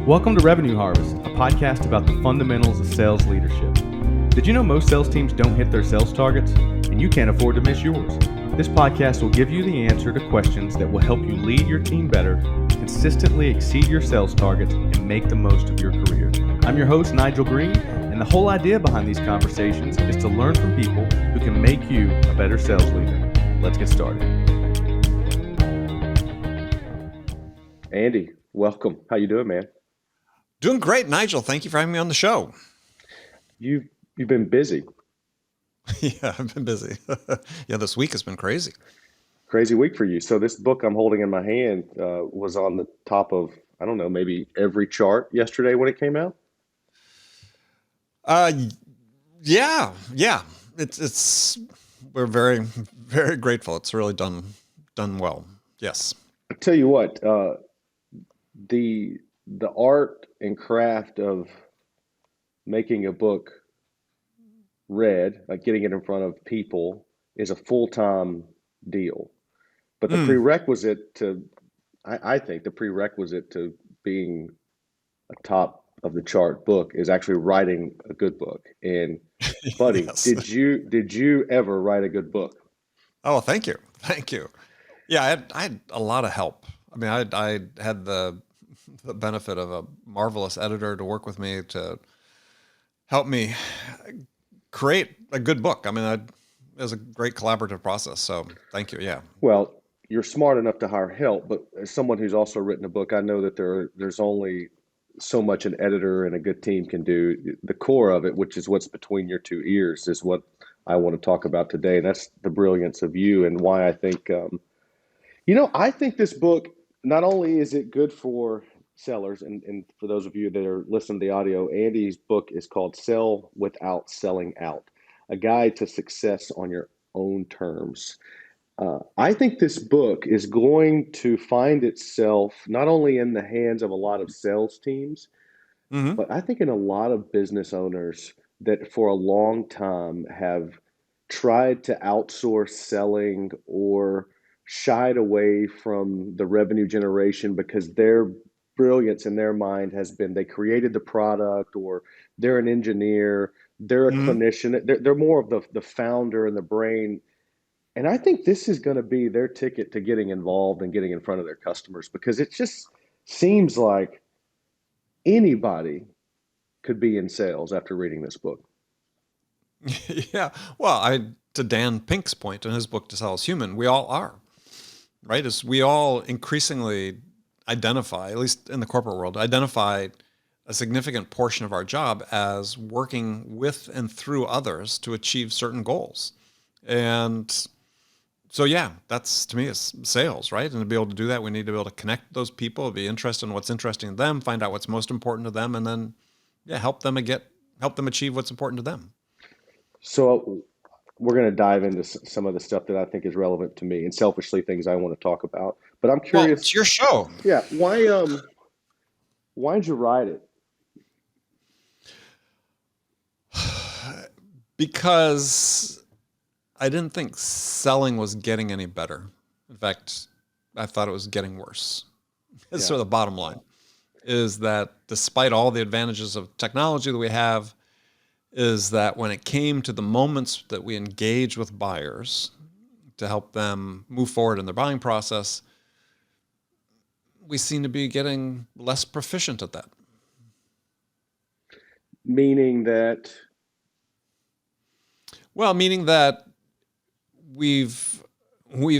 Welcome to Revenue Harvest, a podcast about the fundamentals of sales leadership. Did you know most sales teams don't hit their sales targets? And you can't afford to miss yours. This podcast will give you the answer to questions that will help you lead your team better, consistently exceed your sales targets, and make the most of your career. I'm your host, Nigel Green, and the whole idea behind these conversations is to learn from people who can make you a better sales leader. Let's get started. Andy, welcome. How you doing, man? Doing great, Nigel. Thank you for having me on the show. You've been busy. Yeah, I've been busy. Yeah, this week has been crazy. Crazy week for you. So this book I'm holding in my hand was on the top of, I don't know, maybe every chart yesterday when it came out. Yeah. It's we're very, very grateful. It's really done well. Yes. I tell you what, the art and craft of making a book read, like getting it in front of people, is a full-time deal. But the prerequisite to, I think the prerequisite to being a top of the chart book is actually writing a good book. And buddy, Yes. did you ever write a good book? Oh, thank you. Yeah, I had a lot of help. I mean, I had the benefit of a marvelous editor to work with me to help me create a good book. I mean, it was a great collaborative process. So thank you. Yeah. Well, you're smart enough to hire help, but as someone who's also written a book, I know that there's only so much an editor and a good team can do. The core of it, which is what's between your two ears, is what I want to talk about today. And that's the brilliance of you and why I think, I think this book, not only is it good for sellers, and for those of you that are listening to the audio, Andy's book is called Sell Without Selling Out, a guide to success on your own terms. I think this book is going to find itself not only in the hands of a lot of sales teams, Mm-hmm. but I think in a lot of business owners that for a long time have tried to outsource selling or shied away from the revenue generation because their brilliance in their mind has been they created the product, or they're an engineer, they're a Mm-hmm. clinician, they're more of the founder and the brain. And I think this is going to be their ticket to getting involved and getting in front of their customers, because it just seems like anybody could be in sales after reading this book. Yeah. Well, to Dan Pink's point in his book, To Sell is Human, we all are, right? As we all increasingly identify, at least in the corporate world, identify a significant portion of our job as working with and through others to achieve certain goals. And so, yeah, that's, to me, is sales, right? And to be able to do that, we need to be able to connect those people, be interested in what's interesting to them, find out what's most important to them, and then, yeah, help them achieve what's important to them. So we're going to dive into some of the stuff that I think is relevant to me, and selfishly things I want to talk about. But I'm Well, curious, it's your show. yeah, why'd you write it? Because I didn't think selling was getting any better. In fact, I thought it was getting worse. It's Yeah. sort of the bottom line, is that despite all the advantages of technology that we have, is that when it came to the moments that we engage with buyers to help them move forward in their buying process, we seem to be getting less proficient at that. Meaning that, Well, meaning that we've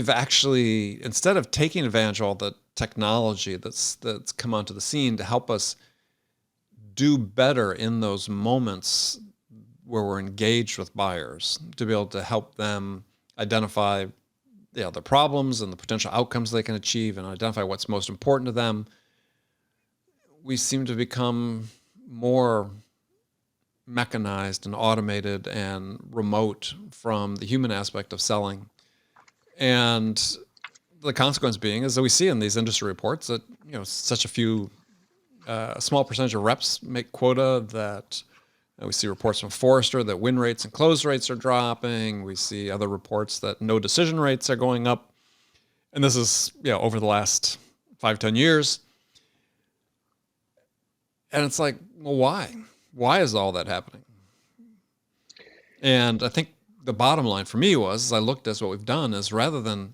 actually, instead of taking advantage of all the technology that's come onto the scene to help us do better in those moments where we're engaged with buyers, to be able to help them identify the problems and the potential outcomes they can achieve and identify what's most important to them, we seem to become more mechanized and automated and remote from the human aspect of selling. And the consequence being is that we see in these industry reports that, such a small percentage of reps make quota, that we see reports from Forrester that win rates and close rates are dropping. We see other reports that no decision rates are going up. And this is, over the last 5-10 years. And it's like, well, why? Why is all that happening? And I think the bottom line for me was, as I looked at what we've done, is rather than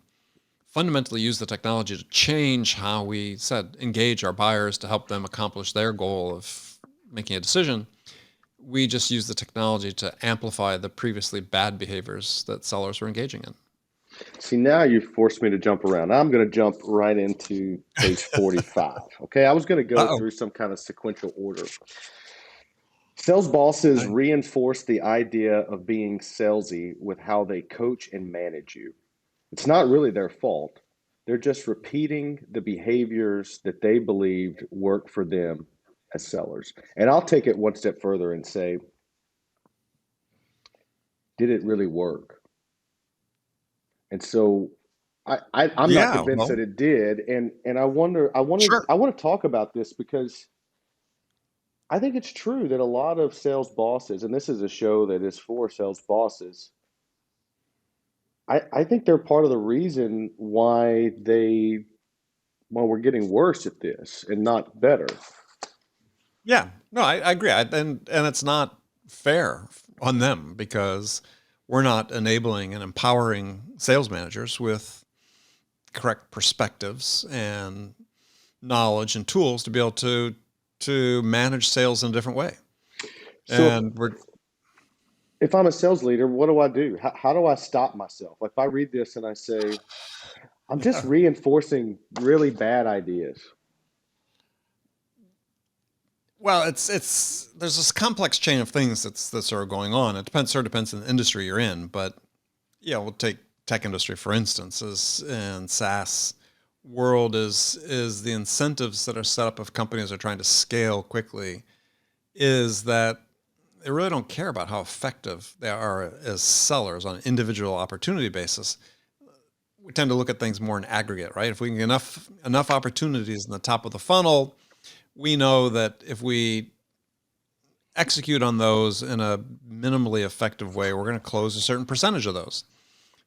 fundamentally use the technology to change how we said engage our buyers to help them accomplish their goal of making a decision, we just use the technology to amplify the previously bad behaviors that sellers were engaging in. See, now you've forced me to jump around. I'm going to jump right into page 45. Okay, I was going to go Uh-oh. through some kind of sequential order. Sales bosses Okay. reinforce the idea of being salesy with how they coach and manage you. It's not really their fault. They're just repeating the behaviors that they believed work for them as sellers. And I'll take it one step further and say, did it really work? And so I'm not Yeah, convinced well, that it did. And sure. I want to talk about this because I think it's true that a lot of sales bosses, and this is a show that is for sales bosses, I think they're part of the reason why we're getting worse at this and not better. Yeah, no, I agree. And it's not fair on them because we're not enabling and empowering sales managers with correct perspectives and knowledge and tools to be able to manage sales in a different way. So And we're if I'm a sales leader, what do I do? How do I stop myself? Like if I read this and I say, I'm just yeah. reinforcing really bad ideas. Well, it's there's this complex chain of things that's sort of going on. It depends on the industry you're in, but yeah, we'll take tech industry for instance, is in SaaS world is the incentives that are set up if companies are trying to scale quickly is that they really don't care about how effective they are as sellers on an individual opportunity basis. We tend to look at things more in aggregate, right? If we can get enough opportunities in the top of the funnel, we know that if we execute on those in a minimally effective way, we're going to close a certain percentage of those.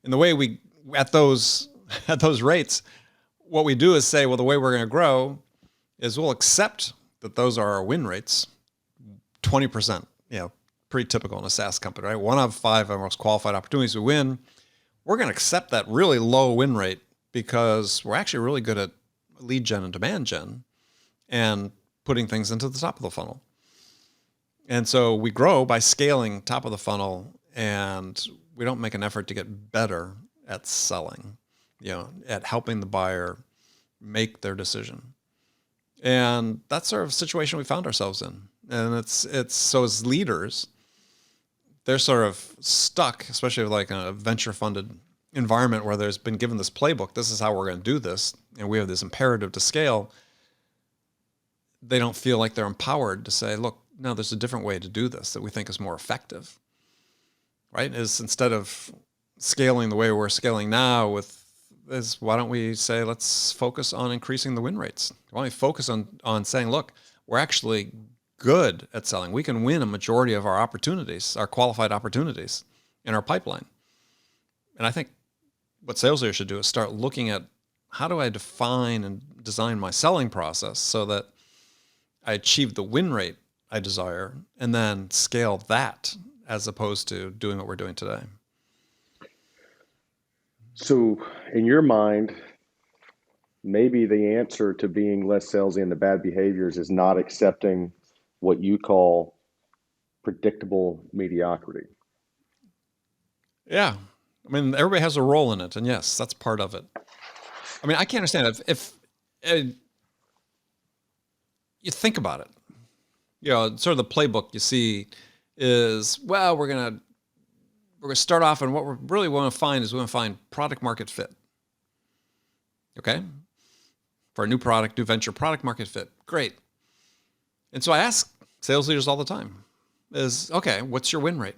And the way we at those at those rates, what we do is say, well, the way we're going to grow is we'll accept that those are our win rates, 20%. You know, pretty typical in a SaaS company, right? One out of five of our most qualified opportunities we win. We're going to accept that really low win rate because we're actually really good at lead gen and demand gen and putting things into the top of the funnel. And so we grow by scaling top of the funnel and we don't make an effort to get better at selling, you know, at helping the buyer make their decision. And that's sort of situation we found ourselves in. And it's so as leaders, they're sort of stuck, especially like a venture funded environment where there's been given this playbook. This is how we're going to do this. And we have this imperative to scale. They don't feel like they're empowered to say, look, no, there's a different way to do this that we think is more effective, right? Is instead of scaling the way we're scaling now with is why don't we say, let's focus on increasing the win rates? Why don't we focus on saying, look, we're actually good at selling. We can win a majority of our opportunities, our qualified opportunities in our pipeline. And I think what sales leaders should do is start looking at how do I define and design my selling process so that I achieve the win rate I desire and then scale that as opposed to doing what we're doing today. So in your mind, maybe the answer to being less salesy and the bad behaviors is not accepting what you call predictable mediocrity. Yeah. I mean, everybody has a role in it. And yes, that's part of it. I mean, I can't understand if you think about it, you know, sort of the playbook you see is, well, we're gonna start off and what we really want to find is we want to find product market fit. Okay. For a new product, new venture, product market fit. Great. And so I ask sales leaders all the time is, okay, what's your win rate?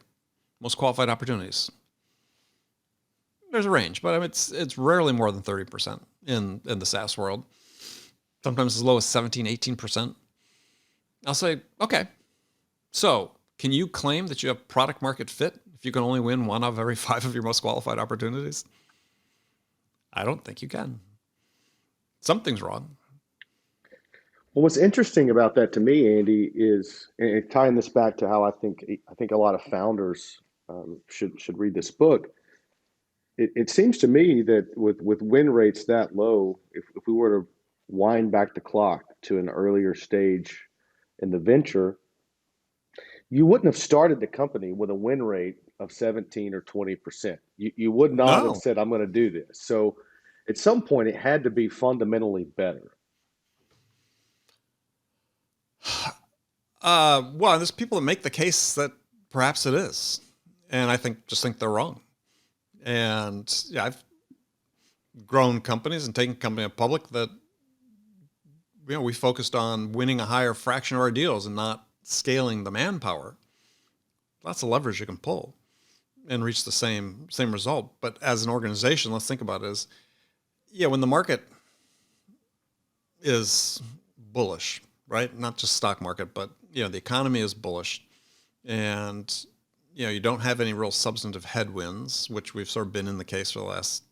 Most qualified opportunities. There's a range, but I mean, it's rarely more than 30% in the SaaS world. Sometimes as low as 17, 18%. I'll say, okay, so can you claim that you have product market fit if you can only win one of every five of your most qualified opportunities? I don't think you can. Something's wrong. Well, what's interesting about that to me, Andy, is and tying this back to how I think a lot of founders should read this book. It seems to me that with win rates that low, if we were to wind back the clock to an earlier stage in the venture, you wouldn't have started the company with a win rate of 17 or 20%. You would not have No. said, I'm going to do this. So at some point, it had to be fundamentally better. Well, there's people that make the case that perhaps it is, and I think they're wrong. And yeah, I've grown companies and taken company public that we focused on winning a higher fraction of our deals and not scaling the manpower. Lots of leverage you can pull and reach the same result. But as an organization, let's think about it as when the market is bullish, right? Not just stock market, but the economy is bullish, and you don't have any real substantive headwinds, which we've sort of been in the case for the last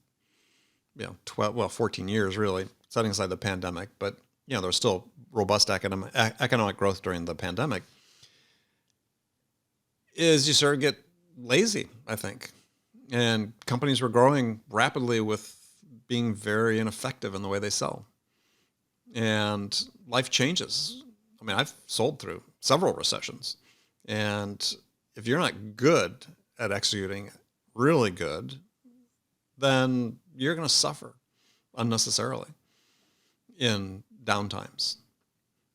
14 years, really, setting aside the pandemic. But there was still robust economic growth during the pandemic. Is you sort of get lazy, I think, and companies were growing rapidly with being very ineffective in the way they sell. And life changes. I mean, I've sold through several recessions. And if you're not good at executing really good, then you're going to suffer unnecessarily in downtimes.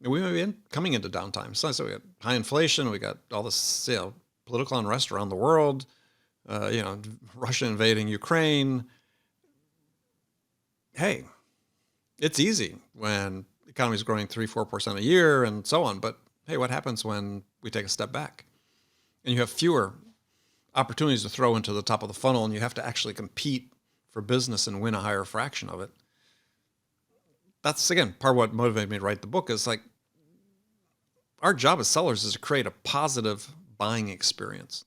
And we may be coming into downtimes. So we got high inflation. We got all this political unrest around the world. Russia invading Ukraine. Hey, it's easy when the economy is growing 3-4% a year and so on. But hey, what happens when we take a step back and you have fewer opportunities to throw into the top of the funnel, and you have to actually compete for business and win a higher fraction of it? That's, again, part of what motivated me to write the book. Is like, our job as sellers is to create a positive buying experience,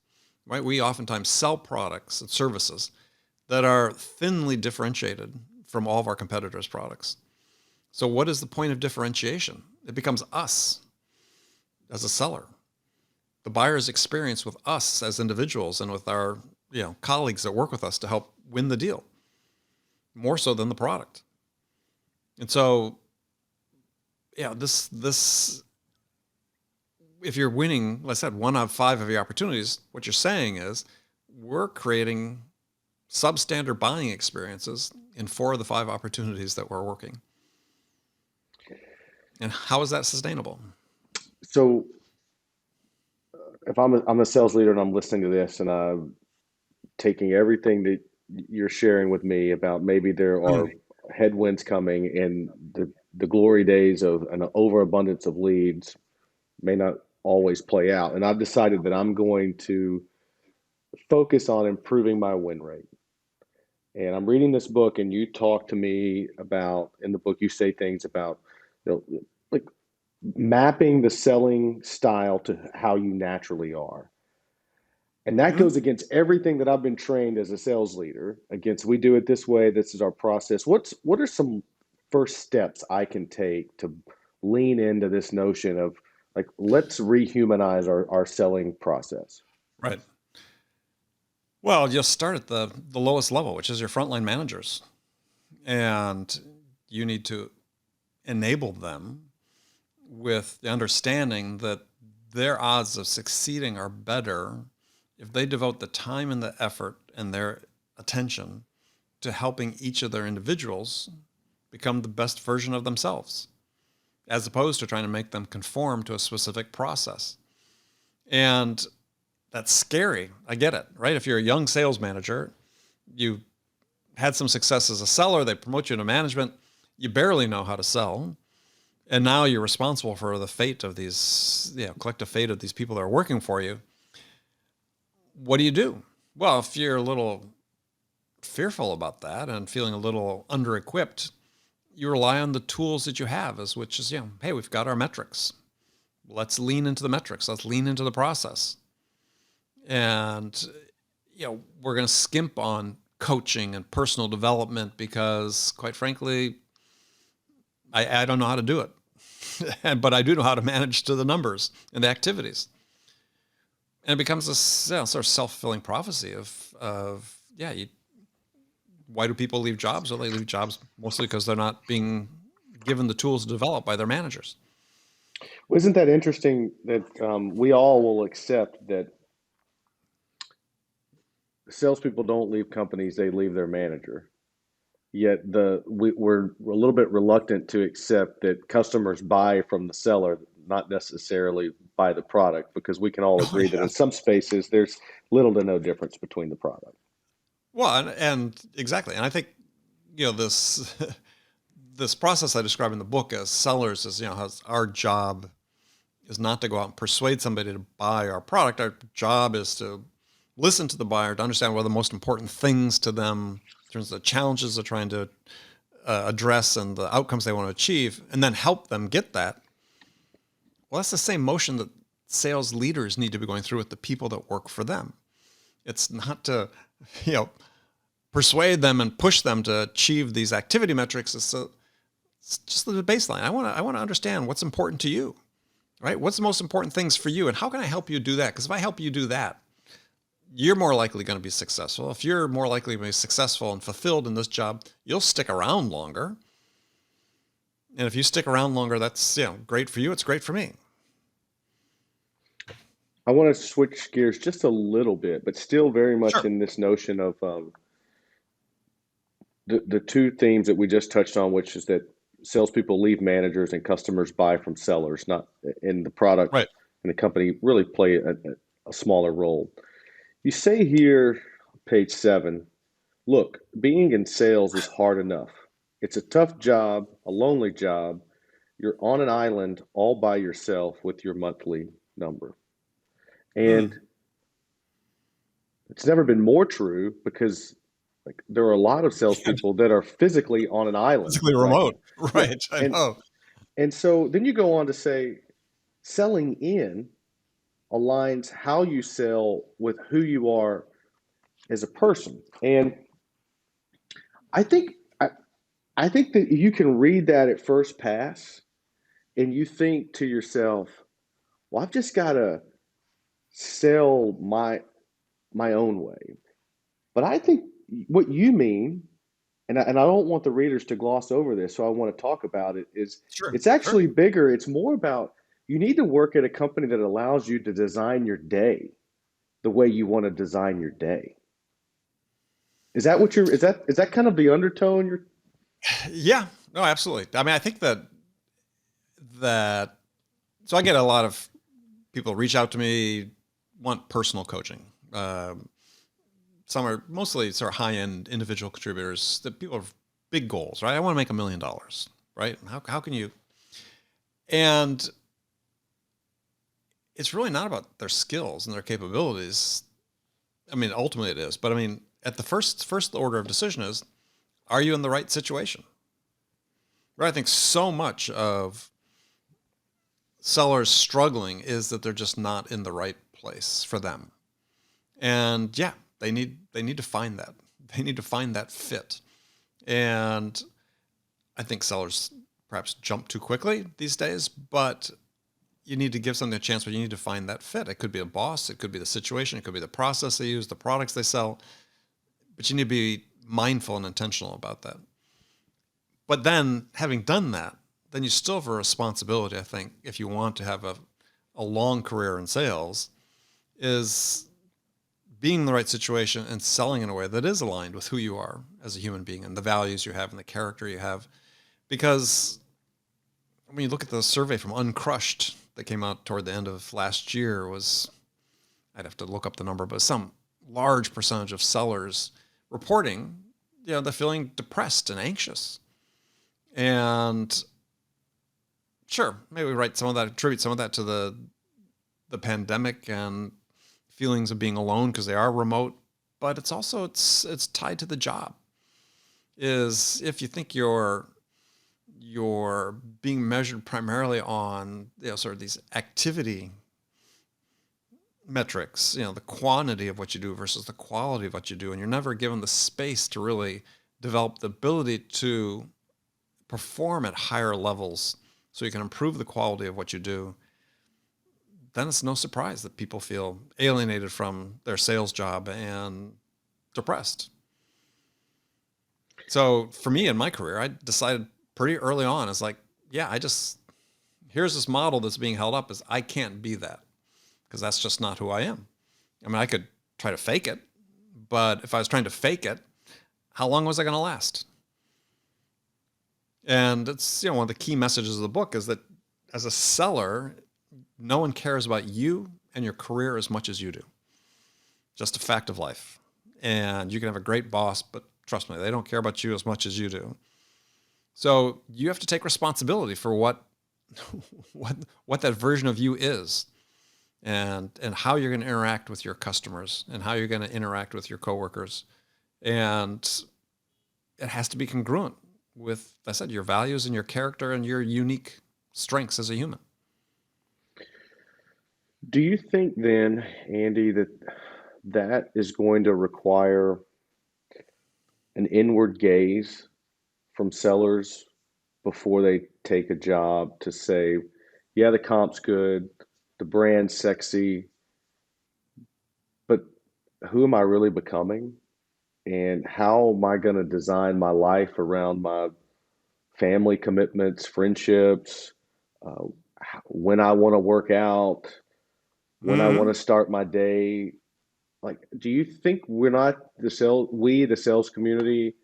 right? We oftentimes sell products and services that are thinly differentiated from all of our competitors' products. So what is the point of differentiation? It becomes us as a seller, the buyer's experience with us as individuals and with our colleagues that work with us to help win the deal, more so than the product. And so, this if you're winning, like I said, 1 out of 5 of your opportunities, what you're saying is we're creating substandard buying experiences in 4 of the 5 opportunities that we're working. And how is that sustainable? So if I'm a sales leader and I'm listening to this and I'm taking everything that you're sharing with me about maybe there are headwinds coming and the glory days of an overabundance of leads may not always play out. And I've decided that I'm going to focus on improving my win rate. And I'm reading this book, and you talk to me about, in the book, you say things about, like mapping the selling style to how you naturally are. And that Mm-hmm. goes against everything that I've been trained as a sales leader against. We do it this way. This is our process. What are some first steps I can take to lean into this notion of, like, let's rehumanize our selling process? Right. Well, you'll start at the lowest level, which is your frontline managers. And you need to enable them with the understanding that their odds of succeeding are better if they devote the time and the effort and their attention to helping each of their individuals become the best version of themselves, as opposed to trying to make them conform to a specific process. And that's scary. I get it, right? If you're a young sales manager, you had some success as a seller, they promote you to management, you barely know how to sell. And now you're responsible for the fate of these, collective fate of these people that are working for you. What do? Well, if you're a little fearful about that and feeling a little under-equipped, you rely on the tools that you have, which is, hey, we've got our metrics. Let's lean into the metrics. Let's lean into the process. And, we're going to skimp on coaching and personal development because, quite frankly, I don't know how to do it. but I do know how to manage to the numbers and the activities. And it becomes a sort of self-fulfilling prophecy of yeah, why do people leave jobs? Well, they leave jobs mostly because they're not being given the tools to develop by their managers. Well, isn't that interesting that we all will accept that salespeople don't leave companies, they leave their manager. Yet we're a little bit reluctant to accept that customers buy from the seller, not necessarily buy the product, because we can all Oh, agree that yeah. in some spaces there's little to no difference between the product. Well, and exactly. And I think, this this process I describe in the book as sellers is, has our job is not to go out and persuade somebody to buy our product. Our job is to listen to the buyer, to understand what are the most important things to them in terms of the challenges they're trying to address and the outcomes they want to achieve, and then help them get that. Well, that's the same motion that sales leaders need to be going through with the people that work for them. It's not to, you know, persuade them and push them to achieve these activity metrics. It's just the baseline. I want to understand what's important to you, right? What's the most important things for you, and how can I help you do that? Because if I help you do that, you're more likely going to be successful. If you're more likely to be successful and fulfilled in this job, you'll stick around longer. And if you stick around longer, that's great for you. It's great for me. I want to switch gears just a little bit, but still very much Sure. in this notion of the two themes that we just touched on, which is that salespeople leave managers and customers buy from sellers, not in the product Right. and the company really play a smaller role. You say here, page 7, look, being in sales is hard enough. It's a tough job, a lonely job. You're on an island all by yourself with your monthly number. And Mm. it's never been more true because like there are a lot of salespeople that are physically on an island Physically right remote. now. Yeah. Right. I And know. and so then you go on to say selling in aligns how you sell with who you are as a person. And I think I, I think that you can read that at first pass and you think to yourself, well, I've just got to sell my own way. But I think what you mean, and I don't want the readers to gloss over this, so I want to talk about it, is Sure. it's Sure. actually bigger. It's more about you need to work at a company that allows you to design your day the way you want to design your day. Is that kind of the undertone you're Yeah. No, absolutely. I mean, I think that so I get a lot of people reach out to me, want personal coaching. Some are mostly sort of high-end individual contributors that people have big goals, right? I want to make $1 million, right? How can you? And it's really not about their skills and their capabilities. I mean, ultimately it is, but I mean, at the first order of decision is, are you in the right situation? Right? I think so much of sellers struggling is that they're just not in the right place for them. And yeah, they need to find that. They need to find that fit. And I think sellers perhaps jump too quickly these days, but you need to give something a chance, but you need to find that fit. It could be a boss, it could be the situation, it could be the process they use, the products they sell, but you need to be mindful and intentional about that. But then having done that, then you still have a responsibility, I think, if you want to have a long career in sales, is being in the right situation and selling in a way that is aligned with who you are as a human being and the values you have and the character you have. Because when you look at the survey from Uncrushed that came out toward the end of last year, was, I'd have to look up the number, but some large percentage of sellers reporting, they're feeling depressed and anxious. And sure, maybe we write some of that, attribute some of that to the pandemic and feelings of being alone because they are remote, but it's also it's tied to the job. Is if you think you're being measured primarily on sort of these activity metrics, the quantity of what you do versus the quality of what you do, and you're never given the space to really develop the ability to perform at higher levels so you can improve the quality of what you do, then it's no surprise that people feel alienated from their sales job and depressed. So for me in my career, I decided pretty early on, it's like, yeah, here's this model that's being held up, is I can't be that, because that's just not who I am. I mean, I could try to fake it, but if I was trying to fake it, how long was I going to last? And it's, one of the key messages of the book is that as a seller, no one cares about you and your career as much as you do. Just a fact of life. And you can have a great boss, but trust me, they don't care about you as much as you do. So you have to take responsibility for what what that version of you is, and how you're going to interact with your customers and how you're going to interact with your coworkers. And it has to be congruent with, as I said, your values and your character and your unique strengths as a human. Do you think then, Andy, that that is going to require an inward gaze from sellers before they take a job to say, yeah, the comp's good, the brand's sexy, but who am I really becoming? And how am I going to design my life around my family commitments, friendships, uh, when I want to work out, when I want Mm-hmm. to start my day? Like, do you think we're not the sales community,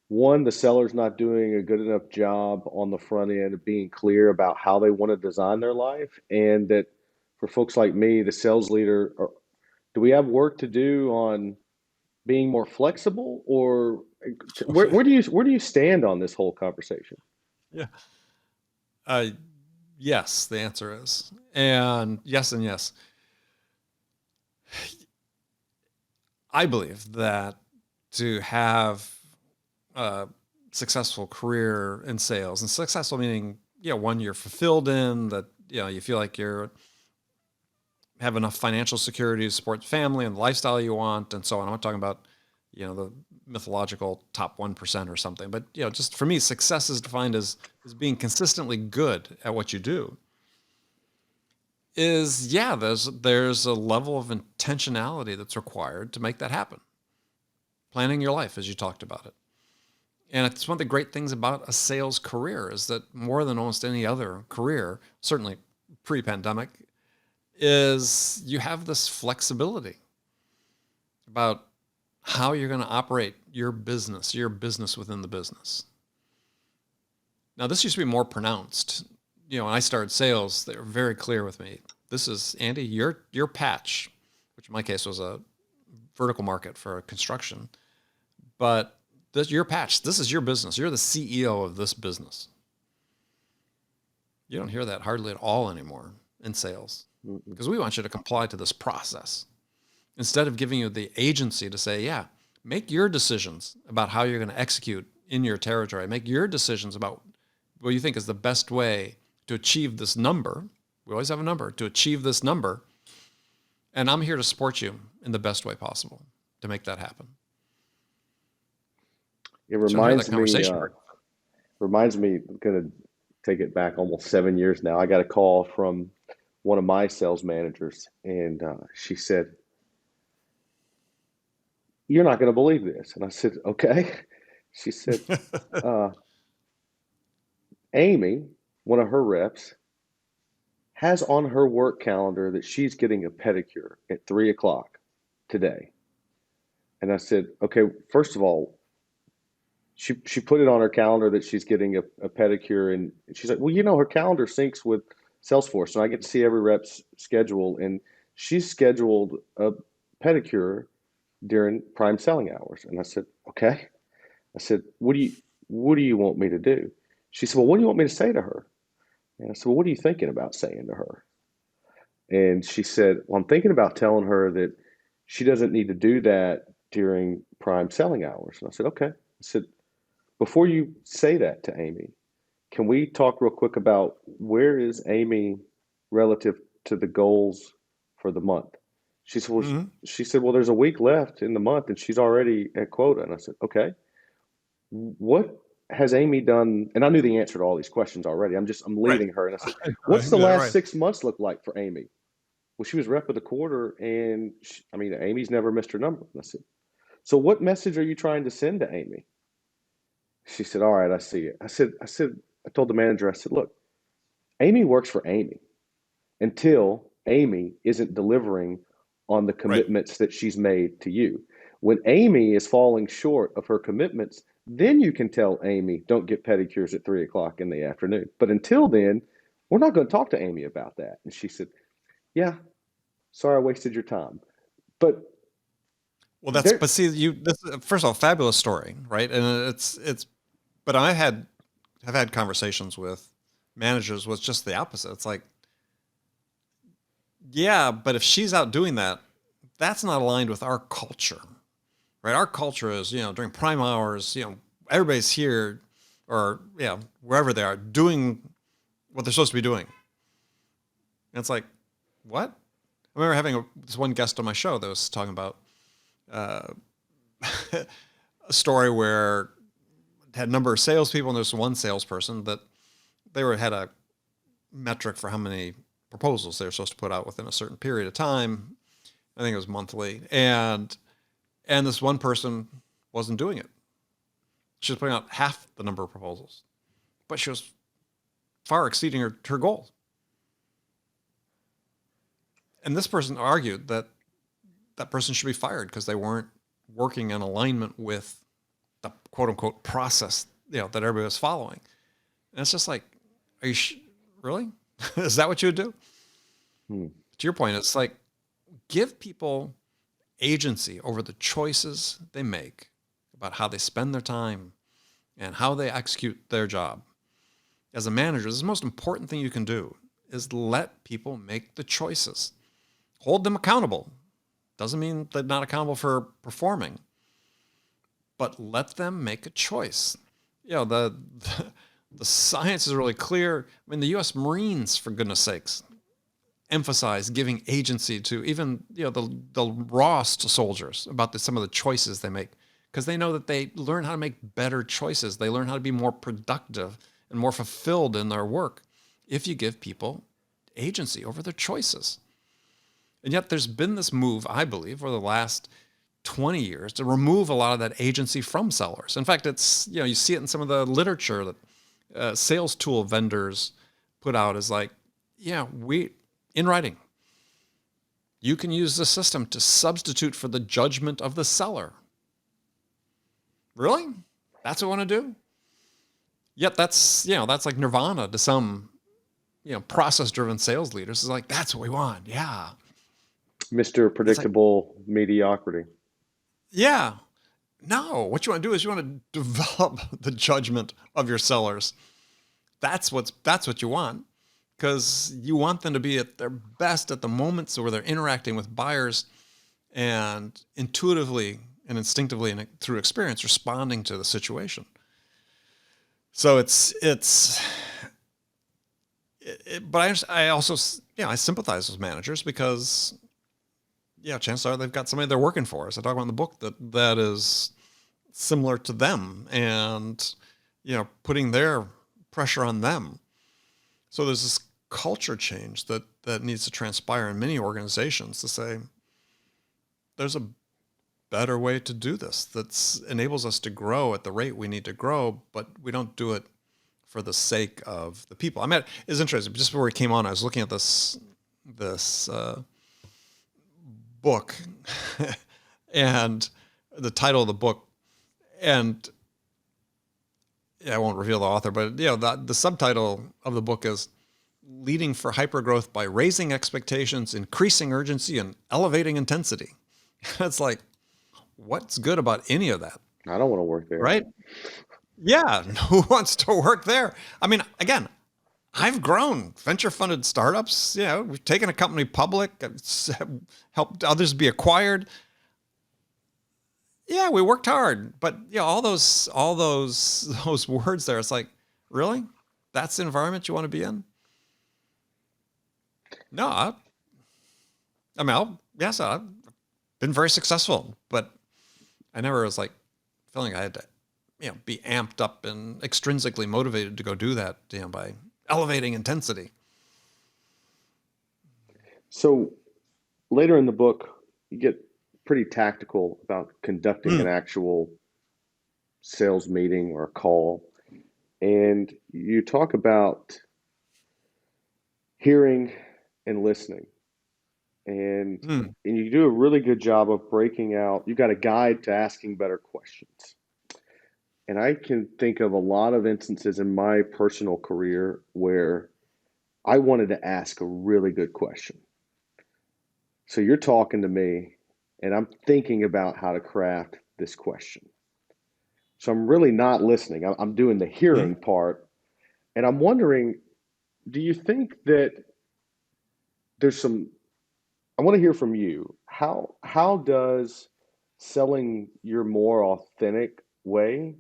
one, the seller's not doing a good enough job on the front end of being clear about how they want to design their life, and that for folks like me, the sales leader, do we have work to do on being more flexible, or where do you stand on this whole conversation? Yeah. Uh, yes, the answer is. And yes, and yes. I believe that to have a successful career in sales, and successful meaning, one you're fulfilled in, that, you feel like you're have enough financial security to support the family and the lifestyle you want, and so on. I'm not talking about, the mythological top 1% or something, but, just for me, success is defined as being consistently good at what you do. Is, yeah, there's a level of intentionality that's required to make that happen. Planning your life, as you talked about it. And it's one of the great things about a sales career is that more than almost any other career, certainly pre-pandemic, is you have this flexibility about how you're going to operate your business within the business. Now, this used to be more pronounced. When I started sales, they were very clear with me. This is, Andy, your patch, which in my case was a vertical market for construction. But your patch, this is your business. You're the CEO of this business. You don't hear that hardly at all anymore in sales, Mm-mm. because we want you to comply to this process instead of giving you the agency to say, yeah, make your decisions about how you're going to execute in your territory. Make your decisions about what you think is the best way to achieve this number. We always have a number to achieve this number. And I'm here to support you in the best way possible to make that happen. It But you don't hear that reminds me, conversation very I'm going to take it back almost 7 years now. I got a call from one of my sales managers, and she said, "You're not going to believe this." And I said, "Okay." She said, often. uh, "Amy, one of her reps, has on her work calendar that she's getting a pedicure at 3 o'clock today." And I said, "Okay, first of all, she put it on her calendar that she's getting a pedicure, and she's like, well, her calendar syncs with Salesforce, so I get to see every rep's schedule, and she's scheduled a pedicure during prime selling hours." And I said, "Okay." I said, what do you want me to do?" She said, "Well, what do you want me to say to her?" And I said, "Well, what are you thinking about saying to her?" And she said, "Well, I'm thinking about telling her that she doesn't need to do that during prime selling hours." And I said, "Okay." I said, "Before you say that to Amy, can we talk real quick about where is Amy relative to the goals for the month?" She said, well, Mhm. there's a week left in the month and she's already at quota. And I said, "Okay, what? has Amy done, and I knew the answer to all these questions already. I'm Right. leading her. And I said, what's Right. the Yeah, last right. 6 months look like for Amy? Well, she was rep of the quarter, and Amy's never missed her number. And I said, so what message are you trying to send to Amy? She said, all right, I see it. I told the manager, I said, look, Amy works for Amy until Amy isn't delivering on the Right. commitments that she's made to you. When Amy is falling short of her commitments, then you can tell Amy, don't get pedicures at 3 o'clock in the afternoon. But until then, we're not going to talk to Amy about that. And she said, yeah, sorry I wasted your time. But Well, there, but see, this is, first of all, fabulous story, right? And but have had conversations with managers with just the opposite. It's like, yeah, but if she's out doing that, that's not aligned with our culture, right? Our culture is, during prime hours, everybody's here or, wherever they are doing what they're supposed to be doing. And it's like, what? I remember having this one guest on my show that was talking about uh, a story where it had a number of salespeople, and there's one salesperson that had a metric for how many proposals they were supposed to put out within a certain period of time. I think it was monthly, and this one person wasn't doing it. She was putting out half the number of proposals, but she was far exceeding her goal. And this person argued that that person should be fired because they weren't working in alignment with the quote unquote process, that everybody was following. And it's just like, are you really? Is that what you would do? hmm, To your point, it's like, give people agency over the choices they make about how they spend their time and how they execute their job. As a manager, this is the most important thing you can do, is let people make the choices. Hold them accountable. Doesn't mean they're not accountable for performing, but let them make a choice. The science is really clear. I mean, the U.S. Marines, for goodness sakes, emphasize giving agency to even the rawest soldiers about some of the choices they make, because they know that they learn how to make better choices. They learn how to be more productive and more fulfilled in their work if you give people agency over their choices. And yet there's been this move, I believe, over the last 20 years to remove a lot of that agency from sellers. In fact, it's, you see it in some of the literature that sales tool vendors put out, is like, in writing, you can use the system to substitute for the judgment of the seller. Really? That's what we want to do? Yet that's like nirvana to some, process-driven sales leaders. Is like, that's what we want. Yeah. Mr. It's like, Predictable Mediocrity. yeah. No, what you want to do is you want to develop the judgment of your sellers. That's what you want, because you want them to be at their best at the moments where they're interacting with buyers and intuitively and instinctively and through experience responding to the situation. So but I also, I sympathize with managers because, chances are they've got somebody they're working for. As I talk about in the book, that is similar to them, and, putting their pressure on them. So there's this culture change that needs to transpire in many organizations to say, there's a better way to do this that enables us to grow at the rate we need to grow, but we don't do it for the sake of the people. I mean, it's interesting. Just before we came on, I was looking at this book and the title of the book, and I won't reveal the author, but the subtitle of the book is "Leading for Hypergrowth by Raising Expectations, Increasing Urgency, and Elevating Intensity." It's like, what's good about any of that? I don't want to work there. Right? Yeah. Who wants to work there? I mean, again, I've grown venture funded startups. We've taken a company public, helped others be acquired. Yeah, we worked hard, but all those words there, it's like, really? That's the environment you want to be in? No, I've been very successful, but I never was like feeling I had to be amped up and extrinsically motivated to go do that, by elevating intensity. So later in the book, you get pretty tactical about conducting an Mm, actual sales meeting or a call. And you talk about hearing and listening. And mm, and you do a really good job of breaking out. You got a guide to asking better questions. And I can think of a lot of instances in my personal career where I wanted to ask a really good question. So you're talking to me, and I'm thinking about how to craft this question. So I'm really not listening. I'm doing the mm, hearing part. And I'm wondering, do you think that there's some, I want to hear from you. How does selling your more authentic way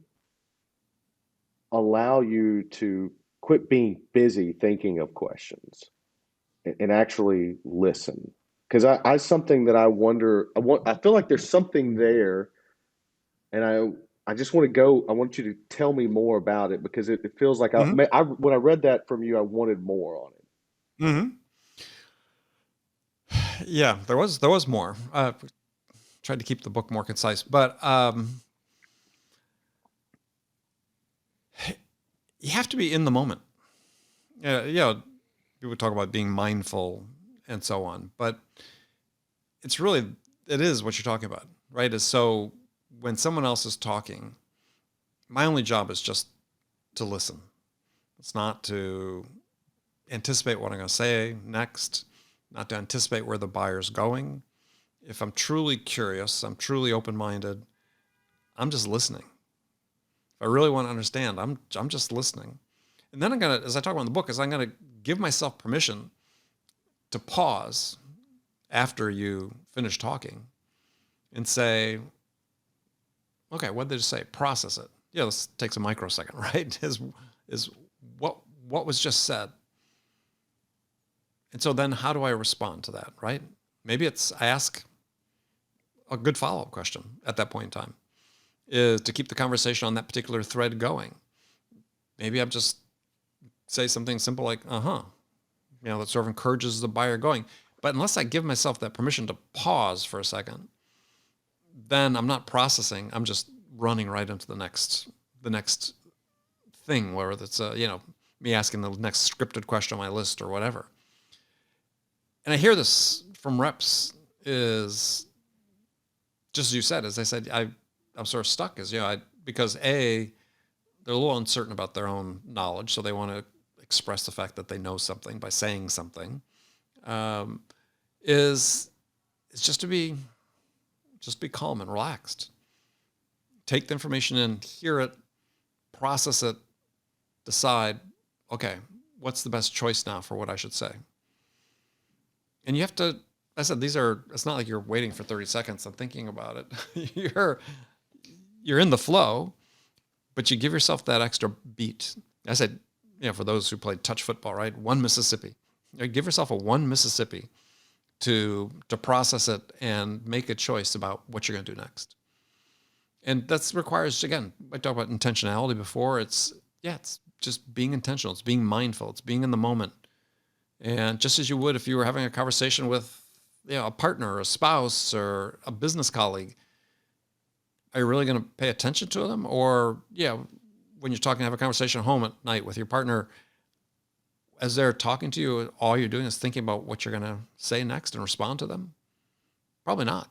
allow you to quit being busy thinking of questions and actually listen? Because I something that I wonder, I feel like there's something there, and I just want to go. I want you to tell me more about it because it feels like mm, I when I read that from you, I wanted more on it. mm. Yeah, there was more. Tried to keep the book more concise, but you have to be in the moment. Yeah, people talk about being mindful and so on, but it's really it is what you're talking about, right? Is so when someone else is talking, my only job is just to listen. It's not to anticipate what I'm going to say next, not to anticipate where the buyer's going. If I'm truly curious, I'm truly open-minded, I'm just listening. If I really want to understand, I'm just listening. And then I'm gonna, as I talk about in the book, is I'm gonna give myself permission to pause after you finish talking and say, okay, what did they say? Process it. Yeah, this takes a microsecond, right? Is what was just said. And so then how do I respond to that, right? Maybe it's I ask a good follow-up question at that point in time is to keep the conversation on that particular thread going. Maybe I'm just say something simple like, uh-huh, that sort of encourages the buyer going. But unless I give myself that permission to pause for a second, then I'm not processing. I'm just running right into the next thing, where it's me asking the next scripted question on my list or whatever. And I hear this from reps is just as you said. As I said, I'm sort of stuck as because they're a little uncertain about their own knowledge, so they want to express the fact that they know something by saying something. Um, is just to be calm and relaxed. Take the information in, hear it, process it, decide, okay, what's the best choice now for what I should say? And you have to, I said, it's not like you're waiting for 30 seconds and thinking about it. you're in the flow, but you give yourself that extra beat. I said, for those who played touch football, right? One Mississippi. Give yourself a one Mississippi to process it and make a choice about what you're going to do next. And that requires, again, I talked about intentionality before. It's just being intentional. It's being mindful. It's being in the moment. And just as you would if you were having a conversation with, a partner or a spouse or a business colleague, are you really going to pay attention to them? Or, when you're talking, have a conversation at home at night with your partner, as they're talking to you, all you're doing is thinking about what you're going to say next and respond to them? Probably not.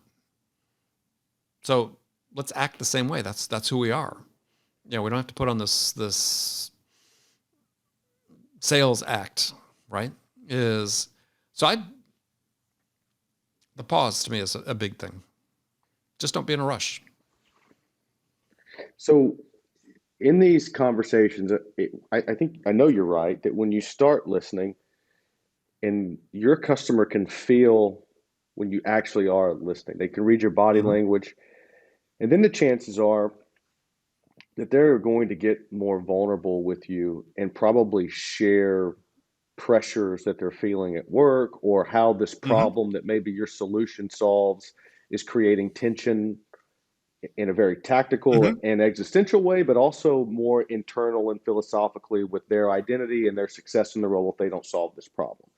So let's act the same way. That's who we are. We don't have to put on this sales act, right? Is so I the pause to me is a big thing. Just don't be in a rush. So in these conversations, I think I know you're right that when you start listening, and your customer can feel when you actually are listening, they can read your body Mm-hmm. language, and then the chances are that they're going to get more vulnerable with you and probably share pressures that they're feeling at work or how this Mm-hmm. problem that maybe your solution solves is creating tension in a very tactical Hmm. and existential way, but also more internal and philosophically with their identity and their success in the role if they don't solve this problem.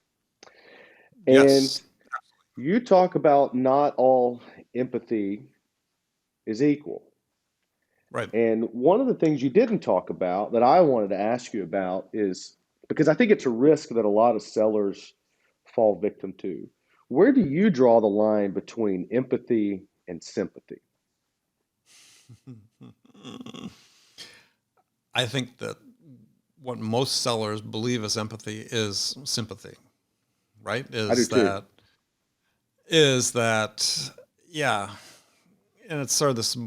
And Yes. you talk about not all empathy is equal. Right. And one of the things you didn't talk about that I wanted to ask you about is because I think it's a risk that a lot of sellers fall victim to. Where do you draw the line between empathy and sympathy? I think that what most sellers believe is empathy is sympathy, right? I do too. Is that yeah, and it's sort of this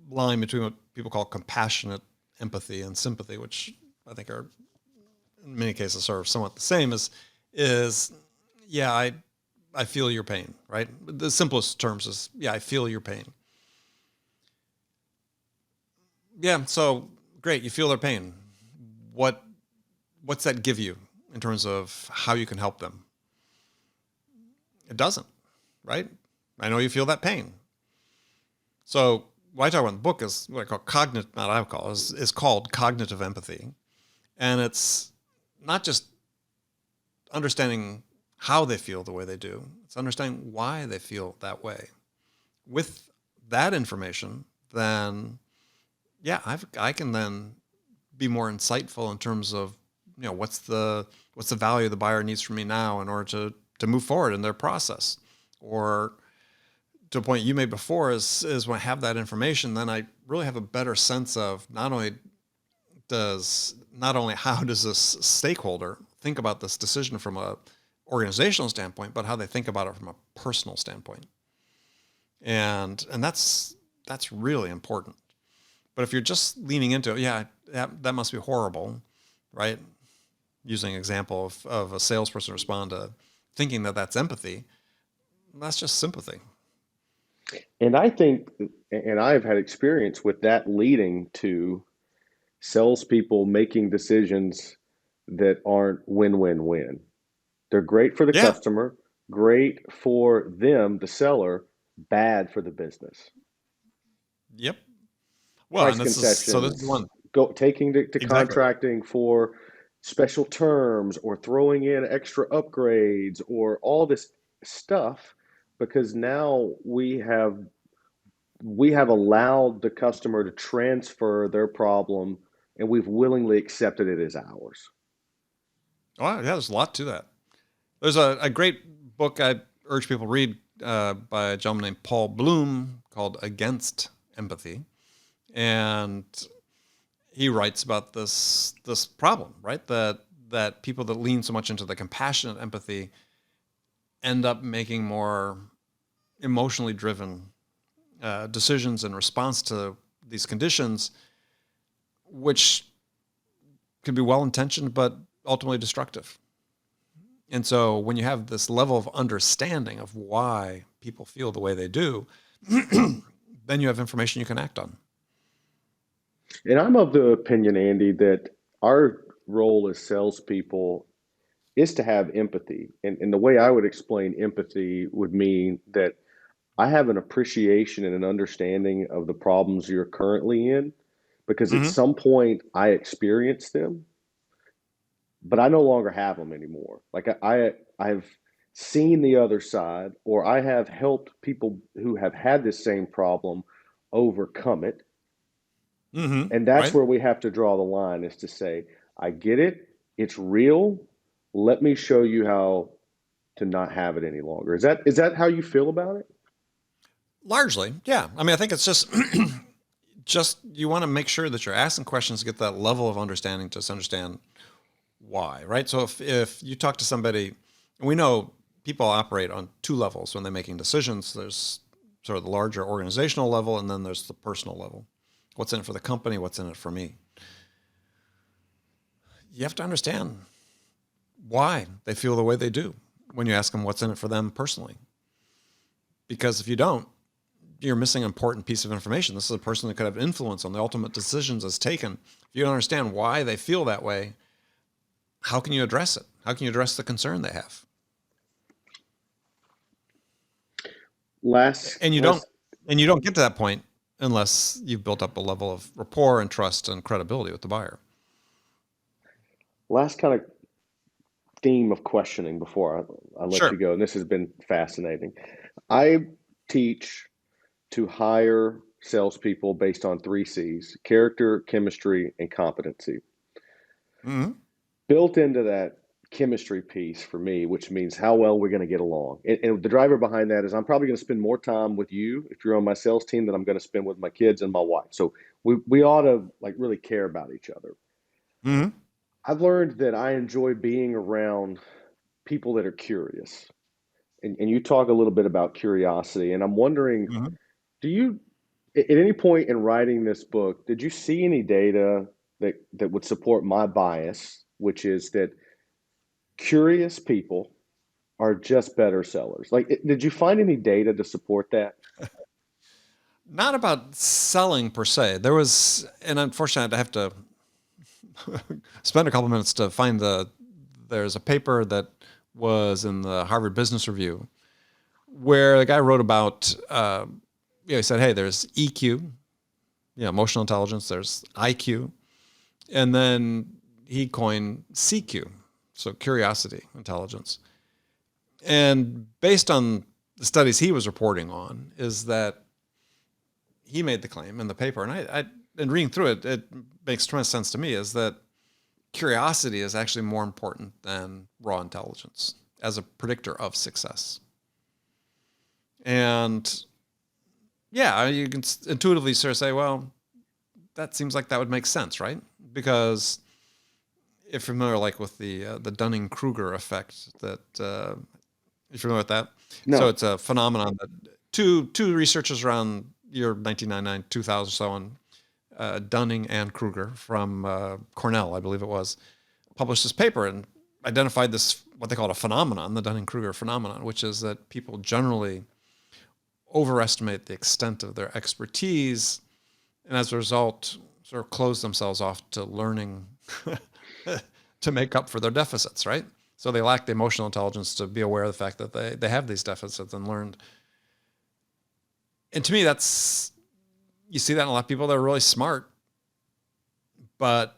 line between what people call compassionate empathy and sympathy, which I think are in many cases sort of somewhat the same. Is yeah, I feel your pain, right? The simplest terms is yeah, I feel your pain. Yeah, so great, you feel their pain. What what's that give you in terms of how you can help them? It doesn't, right? I know you feel that pain. So what I talk about in the book is what I call cognitive, not I call is called cognitive empathy, and it's not just understanding how they feel the way they do; it's understanding why they feel that way. With that information, then yeah, I can then be more insightful in terms of what's the value the buyer needs from me now in order to move forward in their process, or to a point you made before is when I have that information, then I really have a better sense of not only how does this stakeholder think about this decision from a organizational standpoint, but how they think about it from a personal standpoint, and that's really important. But if you're just leaning into it, yeah, that must be horrible, right? Using an example of a salesperson respond to thinking that that's empathy, that's just sympathy. And I think, and I've had experience with that leading to salespeople making decisions that aren't win-win-win. They're great for the Yeah. customer, great for them, the seller, bad for the business. Yep. Well, Price and this is concessions, one taking to exactly. contracting for special terms or throwing in extra upgrades or all this stuff because now we have allowed the customer to transfer their problem and we've willingly accepted it as ours. Oh, yeah, there's a lot to that. There's a great book I urge people to read by a gentleman named Paul Bloom called Against Empathy, and he writes about this problem, right? That people that lean so much into the compassionate empathy end up making more emotionally driven decisions in response to these conditions, which can be well intentioned but ultimately destructive. And so when you have this level of understanding of why people feel the way they do, then you have information you can act on. And I'm of the opinion, Andy, that our role as salespeople is to have empathy. And the way I would explain empathy would mean that I have an appreciation and an understanding of the problems you're currently in because at Hmm. some point I experienced them, but I no longer have them anymore. Like I've seen the other side, or I have helped people who have had this same problem overcome it. Hmm. And that's Right? where we have to draw the line is to say, I get it, it's real. Let me show you how to not have it any longer. Is that how you feel about it? Largely, yeah. I mean, I think it's just you want to make sure that you're asking questions to get that level of understanding to understand why, right? So if you talk to somebody, and we know people operate on two levels when they're making decisions. There's sort of the larger organizational level, and then there's the personal level. What's in it for the company? What's in it for me? You have to understand why they feel the way they do when you ask them what's in it for them personally. Because if you don't, you're missing an important piece of information. This is a person that could have influence on the ultimate decisions that's taken. If you don't understand why they feel that way, how can you address it? How can you address the concern they have? Last And you don't last and you don't get to that point unless you've built up a level of rapport and trust and credibility with the buyer. Last kind of theme of questioning before I let you Sure. go, and this has been fascinating. I teach to hire salespeople based on three C's: character, chemistry, and competency. Mm-hmm. Built into that chemistry piece for me, which means how well we're going to get along. And the driver behind that is I'm probably going to spend more time with you if you're on my sales team than I'm going to spend with my kids and my wife. So we ought to like really care about each other. Mm-hmm. I've learned that I enjoy being around people that are curious. And you talk a little bit about curiosity. And I'm wondering, Mm-hmm. do you, at any point in writing this book, did you see any data that would support my bias, which is that curious people are just better sellers? Like, did you find any data to support that? Not about selling per se. There was, and unfortunately, I have to spend a couple minutes to find there's a paper that was in the Harvard Business Review where the guy wrote about, he said, hey, there's EQ, emotional intelligence, there's IQ, and then he coined CQ, so curiosity intelligence. And based on the studies he was reporting on, is that he made the claim in the paper, and and reading through it, it makes tremendous sense to me, is that curiosity is actually more important than raw intelligence as a predictor of success. And yeah, you can intuitively sort of say, well, that seems like that would make sense, right? Because if you're familiar, like with the Dunning-Kruger effect, that you're familiar with that. So No. it's a phenomenon that two researchers around year 1999, 2000, so on, Dunning and Kruger from Cornell, I believe it was, published this paper and identified this, what they called a phenomenon, the Dunning-Kruger phenomenon, which is that people generally overestimate the extent of their expertise, and as a result, sort of close themselves off to learning to make up for their deficits, right? So they lack the emotional intelligence to be aware of the fact that they have these deficits and learned. And to me, that's, you see that in a lot of people that are really smart, but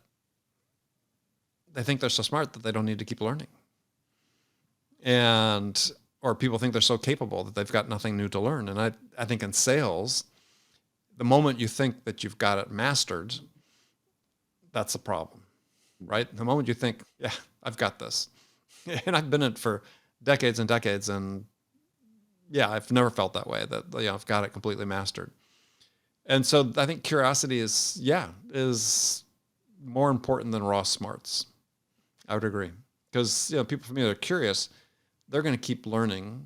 they think they're so smart that they don't need to keep learning. And, or people think they're so capable that they've got nothing new to learn. And I think in sales, the moment you think that you've got it mastered, that's a problem, right? The moment you think, yeah, I've got this. And I've been in it for decades and decades. And yeah, I've never felt that way, that, I've got it completely mastered. And so I think curiosity is more important than raw smarts. I would agree. Because, people from me that are curious, they're going to keep learning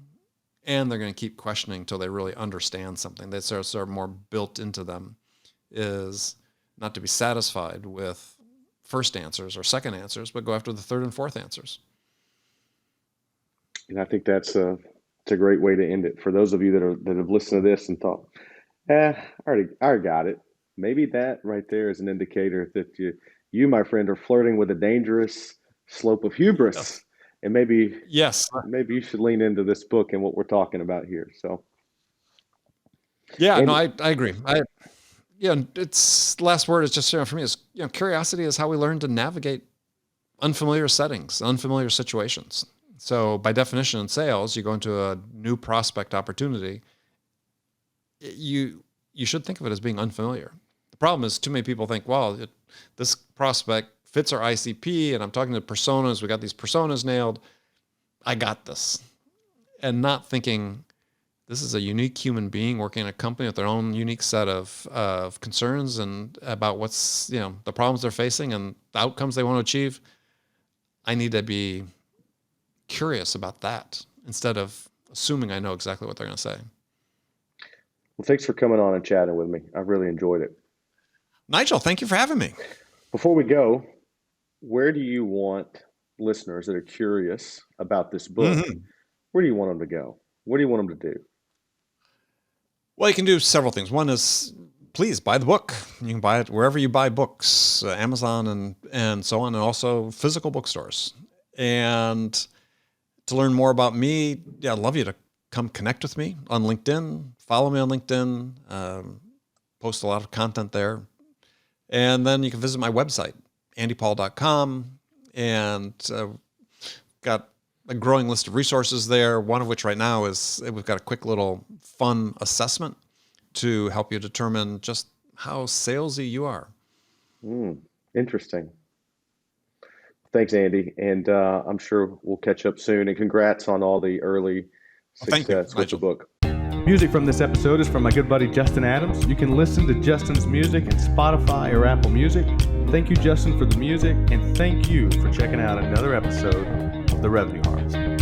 and they're going to keep questioning until they really understand something. They sort of more built into them is not to be satisfied with first answers or second answers, but go after the third and fourth answers. And I think it's a great way to end it. For those of you that have listened to this and thought, I already got it. Maybe that right there is an indicator that you, my friend, are flirting with a dangerous slope of hubris. Yes. And Yes. maybe you should lean into this book and what we're talking about here. So, Yeah, no, and I agree. It's last word is just, for me is, curiosity is how we learn to navigate unfamiliar settings, unfamiliar situations. So by definition in sales, you go into a new prospect opportunity, you should think of it as being unfamiliar. The problem is too many people think, well, this prospect fits our ICP and I'm talking to personas, we got these personas nailed, I got this. And not thinking this is a unique human being working in a company with their own unique set of concerns and about what's, the problems they're facing and the outcomes they want to achieve. I need to be curious about that instead of assuming I know exactly what they're going to say. well, thanks for coming on and chatting with me. I really enjoyed it. Nigel, thank you for having me. Before we go, where do you want listeners that are curious about this book? Mm-hmm. Where do you want them to go? What do you want them to do? Well, you can do several things. One is, please buy the book. You can buy it wherever you buy books, Amazon and so on, and also physical bookstores. And to learn more about me, I'd love you to come connect with me on LinkedIn. Follow me on LinkedIn. post a lot of content there. And then you can visit my website, andypaul.com, and got a growing list of resources there, one of which right now is we've got a quick little fun assessment to help you determine just how salesy you are. Interesting. Thanks, Andy. And I'm sure we'll catch up soon. And congrats on all the early success with the book. Music from this episode is from my good buddy Justin Adams. You can listen to Justin's music in Spotify or Apple Music. Thank you, Justin, for the music, and thank you for checking out another episode of The Revenue Harvest.